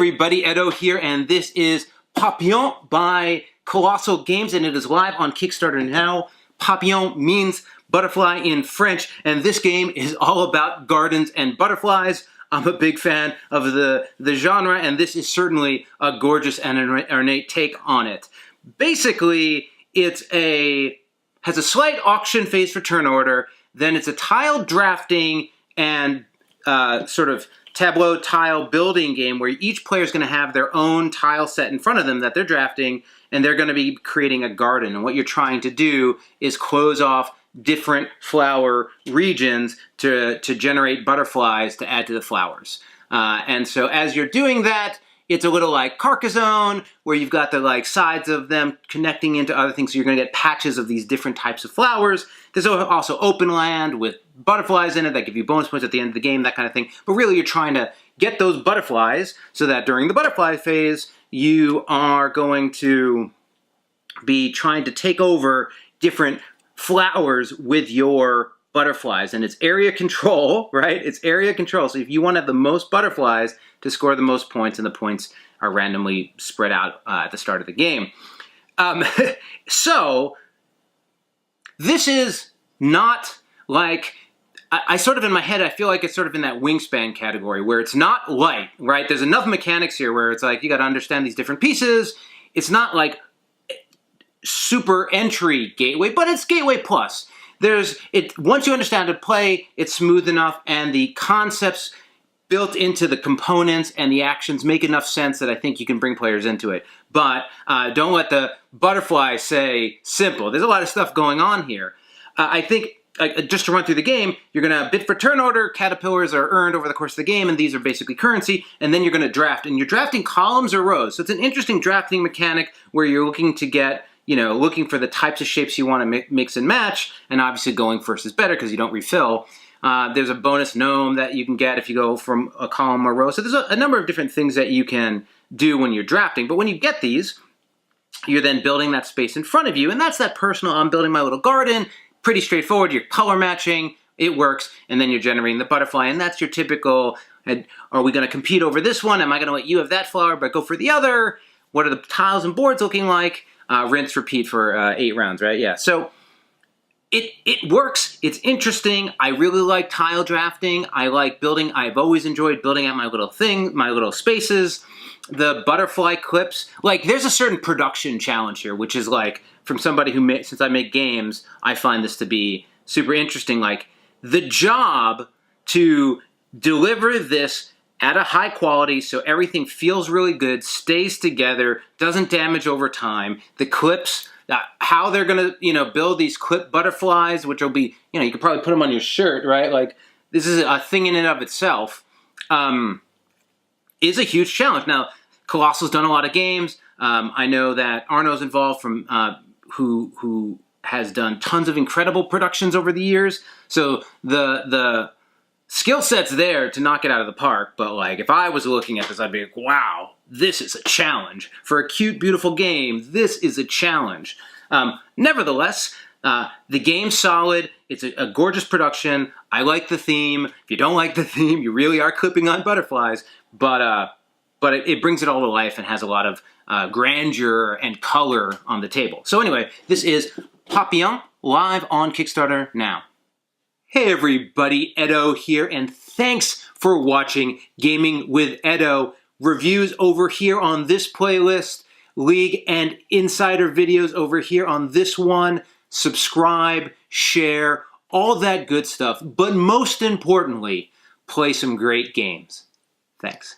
everybody, Edo here, and this is Papillon by Kolossal Games, and it is live on Kickstarter now. Papillon means butterfly in French, and this game is all about gardens and butterflies. I'm a big fan of the genre, and this is certainly a gorgeous and ornate take on it. Basically, has a slight auction phase for turn order, then it's a tile drafting and sort of tableau tile building game where each player is going to have their own tile set in front of them that they're drafting, and they're going to be creating a garden. And what you're trying to do is close off different flower regions to generate butterflies to add to the flowers. And so as you're doing that, it's a little like Carcassonne, where you've got the sides of them connecting into other things, so you're going to get patches of these different types of flowers. There's also open land with butterflies in it that give you bonus points at the end of the game, that kind of thing. But really, you're trying to get those butterflies so that during the butterfly phase, you are going to be trying to take over different flowers with your butterflies. And it's area control, right? It's area control. So if you want to have the most butterflies to score the most points, and the points are randomly spread out at the start of the game. So this is not like, I sort of in my head, I feel like it's sort of in that Wingspan category where it's not light, right? There's enough mechanics here where it's like, you got to understand these different pieces. It's not like super entry gateway, but it's gateway plus. Once you understand how to play, it's smooth enough, and the concepts built into the components and the actions make enough sense that I think you can bring players into it. But don't let the butterfly say simple. There's a lot of stuff going on here. I think, just to run through the game, you're going to bid for turn order, caterpillars are earned over the course of the game, and these are basically currency, and then you're going to draft. And you're drafting columns or rows. So it's an interesting drafting mechanic where you're looking to get, looking for the types of shapes you want to mix and match, and obviously going first is better because you don't refill. There's a bonus gnome that you can get if you go from a column or row. So there's a number of different things that you can do when you're drafting. But when you get these, you're then building that space in front of you, and that's that personal, I'm building my little garden. Pretty straightforward. You're color matching, it works, and then you're generating the butterfly, and that's your typical, are we going to compete over this one? Am I going to let you have that flower but go for the other? What are the tiles and boards looking like? Rinse, repeat for 8 rounds, right? Yeah, so it works. It's interesting. I really like tile drafting. I like building. I've always enjoyed building out my little spaces. The butterfly clips, there's a certain production challenge here, which is from somebody who, since I make games, I find this to be super interesting. The job to deliver this at a high quality so everything feels really good, stays together, doesn't damage over time. The clips, how they're going to, build these clip butterflies, which will be, you could probably put them on your shirt, right? This is a thing in and of itself, is a huge challenge. Now, Kolossal's done a lot of games. I know that Arno's involved from who has done tons of incredible productions over the years. So the skill set's there to knock it out of the park. But if I was looking at this, I'd be like, wow, this is a challenge. For a cute, beautiful game, this is a challenge. Nevertheless, the game's solid. It's a gorgeous production. I like the theme. If you don't like the theme, you really are clipping on butterflies. But it brings it all to life and has a lot of grandeur and color on the table. So anyway, this is Papillon, live on Kickstarter now. Hey everybody, Edo here, and thanks for watching Gaming with Edo. Reviews over here on this playlist, League and Insider videos over here on this one. Subscribe, share, all that good stuff. But most importantly, play some great games. Thanks.